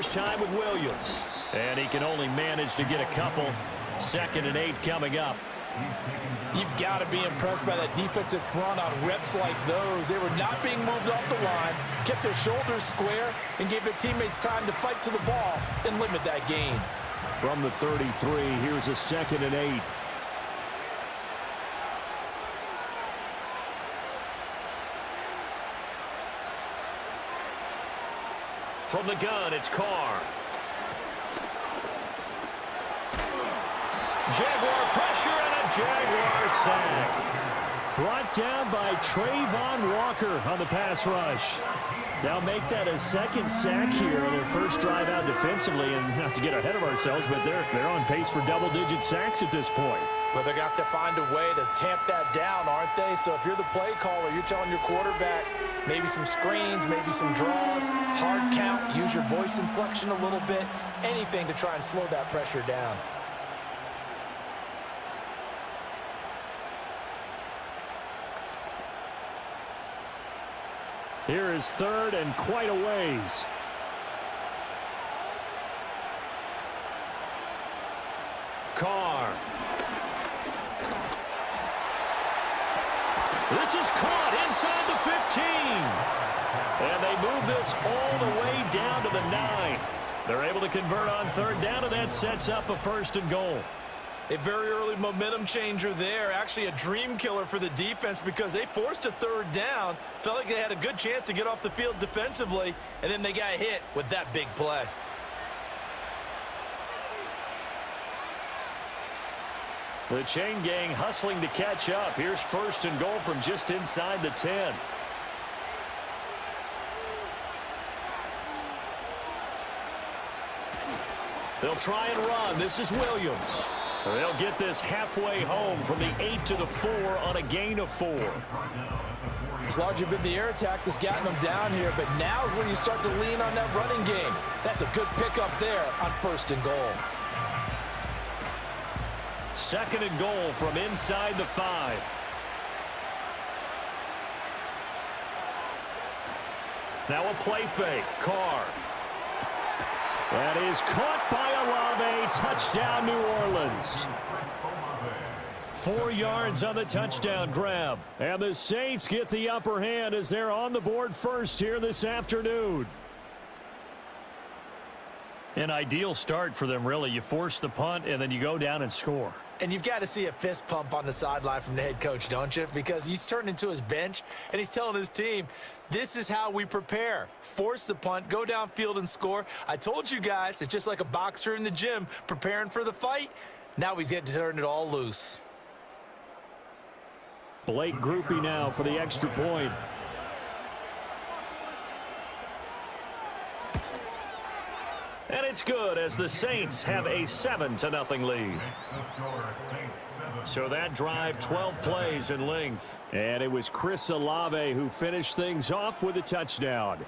first time with Williams. And he can only manage to get a couple. 2nd and 8 coming up. You've got to be impressed by that defensive front on reps like those. They were not being moved off the line, kept their shoulders square, and gave their teammates time to fight to the ball and limit that gain. From the 33, here's a 2nd and 8. From the gun, it's Carr. Jaguar pressure and a Jaguar sack. Brought down by Trayvon Walker on the pass rush. Now make that a 2nd sack here on their first drive out defensively. And not to get ahead of ourselves, but they're on pace for double-digit sacks at this point. Well, they're going to have to find a way to tamp that down, aren't they? So if you're the play caller, you're telling your quarterback maybe some screens, maybe some draws, hard count, use your voice inflection a little bit, anything to try and slow that pressure down. Here is 3rd and quite a ways. Carr. This is caught inside the 15. And they move this all the way down to the 9. They're able to convert on 3rd down, and that sets up a 1st and goal. A very early momentum changer there. Actually a dream killer for the defense because they forced a 3rd down. Felt like they had a good chance to get off the field defensively, and then they got hit with that big play. The chain gang hustling to catch up. Here's 1st and goal from just inside the 10. They'll try and run. This is Williams. They'll get this halfway home from the 8 to the 4 on a gain of 4. It's largely been the air attack that's gotten them down here, but now is when you start to lean on that running game. That's a good pickup there on 1st and goal. 2nd and goal from inside the 5. Now a play fake. Carr. That is caught by Olave. Touchdown, New Orleans. 4 yards on the touchdown grab. And the Saints get the upper hand as they're on the board first here this afternoon. An ideal start for them, really. You force the punt, and then you go down and score. And you've got to see a fist pump on the sideline from the head coach, don't you? Because he's turned into his bench, and he's telling his team, this is how we prepare. Force the punt, go downfield and score. I told you guys, it's just like a boxer in the gym preparing for the fight. Now we get to turn it all loose. Blake Groupie now for the extra point. And it's good as the Saints have a 7-0 lead. So that drive, 12 plays in length. And it was Chris Olave who finished things off with a touchdown.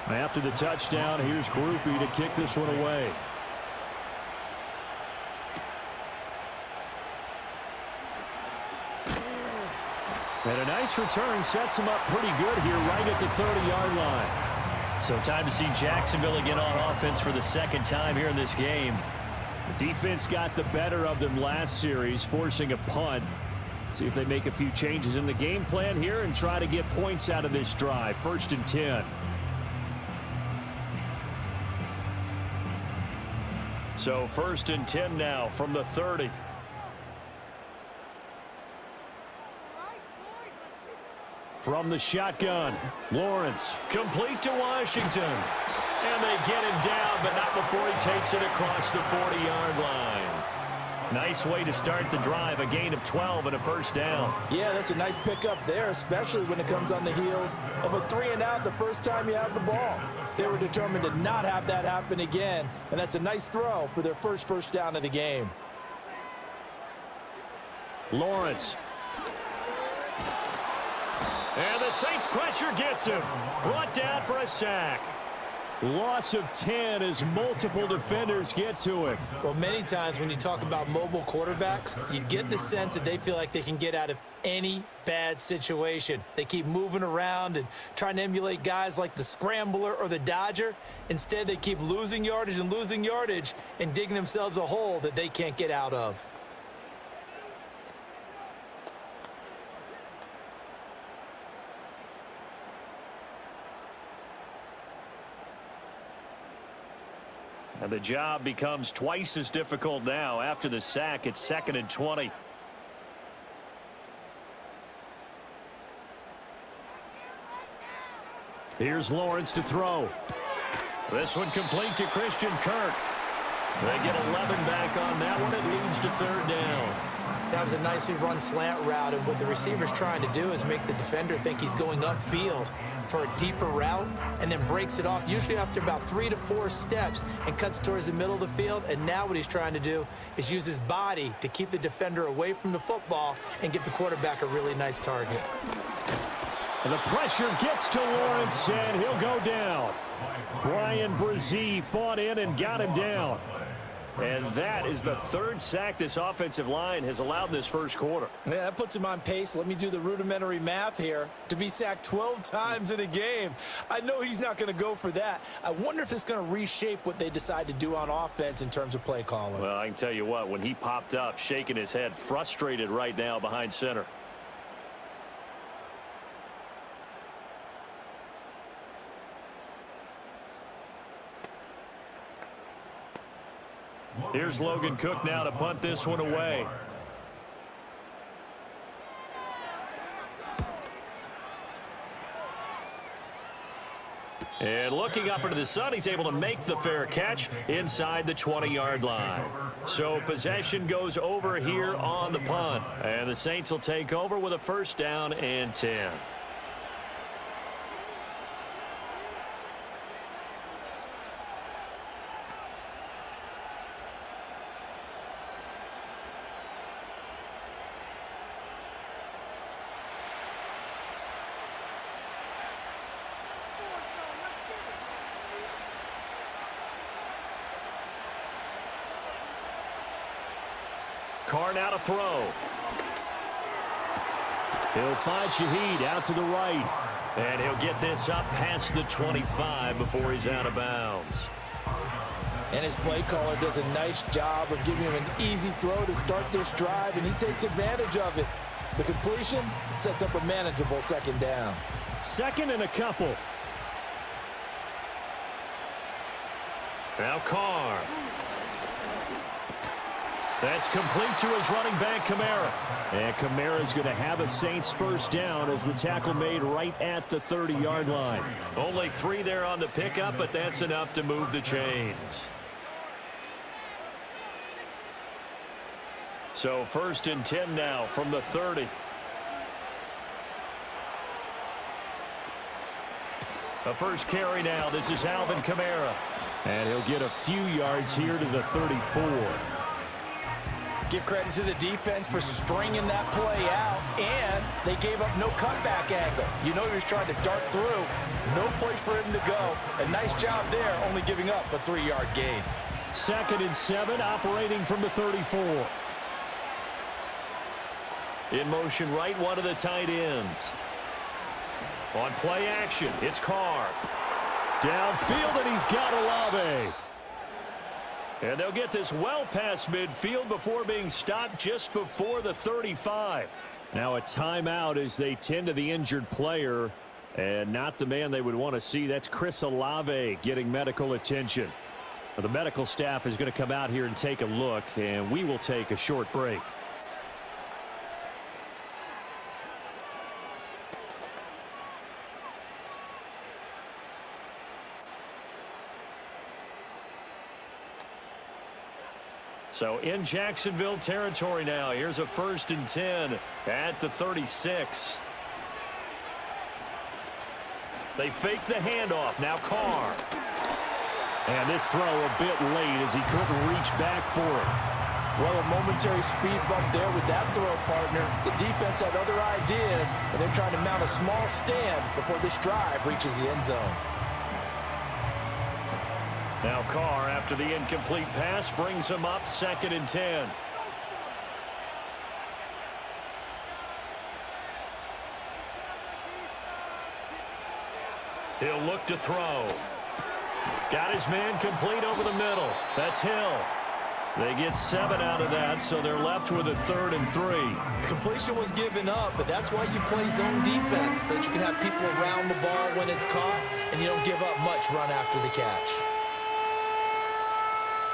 After the touchdown, here's Groupie to kick this one away. And a nice return sets him up pretty good here right at the 30-yard line. So time to see Jacksonville again on offense for the 2nd time here in this game. The defense got the better of them last series, forcing a punt. See if they make a few changes in the game plan here and try to get points out of this drive. 1st and 10. So 1st and 10 now from the 30. From the shotgun, Lawrence, complete to Washington. And they get him down, but not before he takes it across the 40-yard line. Nice way to start the drive, a gain of 12 and a 1st down. Yeah, that's a nice pickup there, especially when it comes on the heels of a 3-and-out the first time you have the ball. They were determined to not have that happen again, and that's a nice throw for their first down of the game. And the Saints pressure gets him. Brought down for a sack. Loss of 10 as multiple defenders get to him. Well, many times when you talk about mobile quarterbacks, you get the sense that they feel like they can get out of any bad situation. They keep moving around and trying to emulate guys like the Scrambler or the Dodger. Instead, they keep losing yardage and digging themselves a hole that they can't get out of. And the job becomes twice as difficult now. After the sack, it's 2nd and 20. Here's Lawrence to throw. This one complete to Christian Kirk. They get 11 back on that one. It leads to 3rd down. That was a nicely run slant route, and what the receiver's trying to do is make the defender think he's going upfield for a deeper route and then breaks it off, usually after about 3 to 4 steps, and cuts towards the middle of the field. And now what he's trying to do is use his body to keep the defender away from the football and give the quarterback a really nice target. And the pressure gets to Lawrence, and he'll go down. Brian Brzee fought in and got him down. And that is the 3rd sack this offensive line has allowed in this first quarter. Yeah, that puts him on pace. Let me do the rudimentary math here. To be sacked 12 times in a game, I know he's not going to go for that. I wonder if it's going to reshape what they decide to do on offense in terms of play calling. Well, I can tell you what, when he popped up, shaking his head, frustrated right now behind center. Here's Logan Cook now to punt this one away. And looking up into the sun, he's able to make the fair catch inside the 20-yard line. So possession goes over here on the punt. And the Saints will take over with a 1st down and 10. Carr now to throw. He'll find Shaheed out to the right. And he'll get this up past the 25 before he's out of bounds. And his play caller does a nice job of giving him an easy throw to start this drive, and he takes advantage of it. The completion sets up a manageable 2nd down. 2nd and a couple. Now Carr. That's complete to his running back, Kamara. And Kamara's going to have a Saints 1st down as the tackle made right at the 30-yard line. Only 3 there on the pickup, but that's enough to move the chains. So 1st and 10 now from the 30. A first carry now. This is Alvin Kamara. And he'll get a few yards here to the 34. Give credit to the defense for stringing that play out, and they gave up no cutback angle. You know he was trying to dart through. No place for him to go. A nice job there, only giving up a 3-yard gain. 2nd and 7, operating from the 34. In motion right, one of the tight ends. On play action, it's Carr. Downfield, and he's got Olave. And they'll get this well past midfield before being stopped just before the 35. Now a timeout as they tend to the injured player, and not the man they would want to see. That's Chris Olave getting medical attention. The medical staff is going to come out here and take a look, and we will take a short break. So in Jacksonville territory now. Here's a 1st and 10 at the 36. They fake the handoff. Now Carr. And this throw a bit late as he couldn't reach back for it. Well, a momentary speed bump there with that throw, partner. The defense had other ideas, and they're trying to mount a small stand before this drive reaches the end zone. Now Carr, after the incomplete pass, brings him up 2nd and 10. He'll look to throw. Got his man complete over the middle. That's Hill. They get 7 out of that, so they're left with a 3rd and 3. Completion was given up, but that's why you play zone defense, so that you can have people around the ball when it's caught, and you don't give up much run after the catch.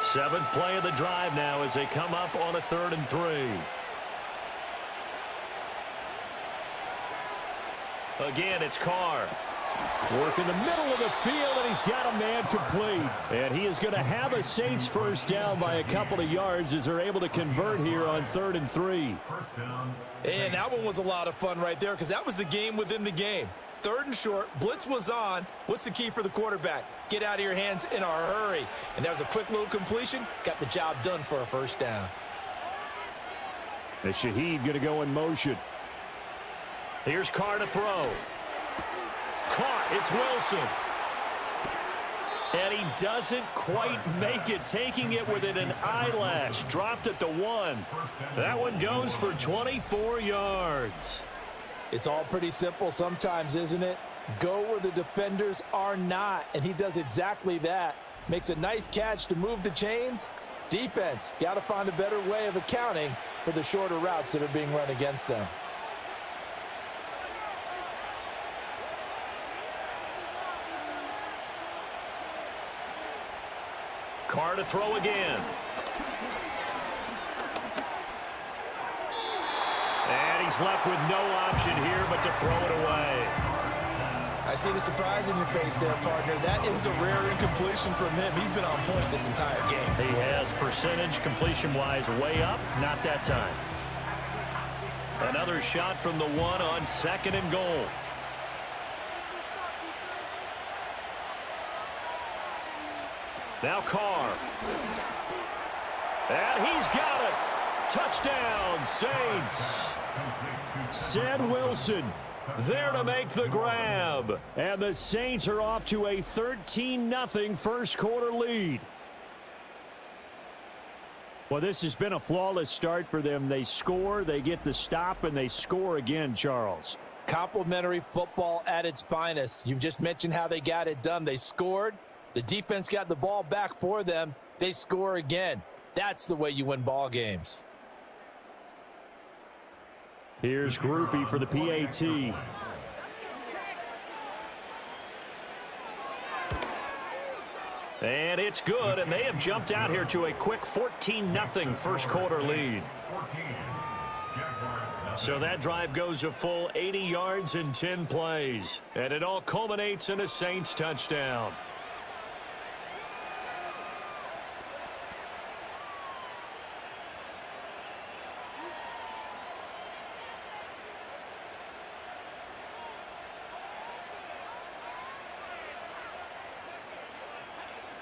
7th play of the drive now as they come up on a 3rd and 3. Again, it's Carr. Work in the middle of the field, and he's got a man complete. And he is going to have a Saints first down by a couple of yards as they're able to convert here on 3rd and 3. And that one was a lot of fun right there because that was the game within the game. 3rd and short, blitz was on. What's the key for the quarterback? Get out of your hands in a hurry. And that was a quick little completion. Got the job done for a first down. And Shaheed going to go in motion. Here's Carr to throw. Caught. It's Wilson. And he doesn't quite make it, taking it within an eyelash. Dropped at the 1. That one goes for 24 yards. It's all pretty simple sometimes, isn't it? Go where the defenders are not, and he does exactly that. Makes a nice catch to move the chains. Defense got to find a better way of accounting for the shorter routes that are being run against them. Carr to throw again. And he's left with no option here but to throw it away. I see the surprise in your face there, partner. That is a rare incompletion from him. He's been on point this entire game. He has percentage completion-wise way up. Not that time. Another shot from the 1 on 2nd and goal. Now Carr. And he's got it. Touchdown, Saints. Said Wilson there to make the grab. And the Saints are off to a 13-0 first quarter lead. Well, this has been a flawless start for them. They score, they get the stop, and they score again, Charles. Complimentary football at its finest. You've just mentioned how they got it done. They scored. The defense got the ball back for them. They score again. That's the way you win ball games. Here's Groupie for the PAT. And it's good, and they have jumped out here to a quick 14-0 first quarter lead. So that drive goes a full 80 yards in 10 plays. And it all culminates in a Saints touchdown.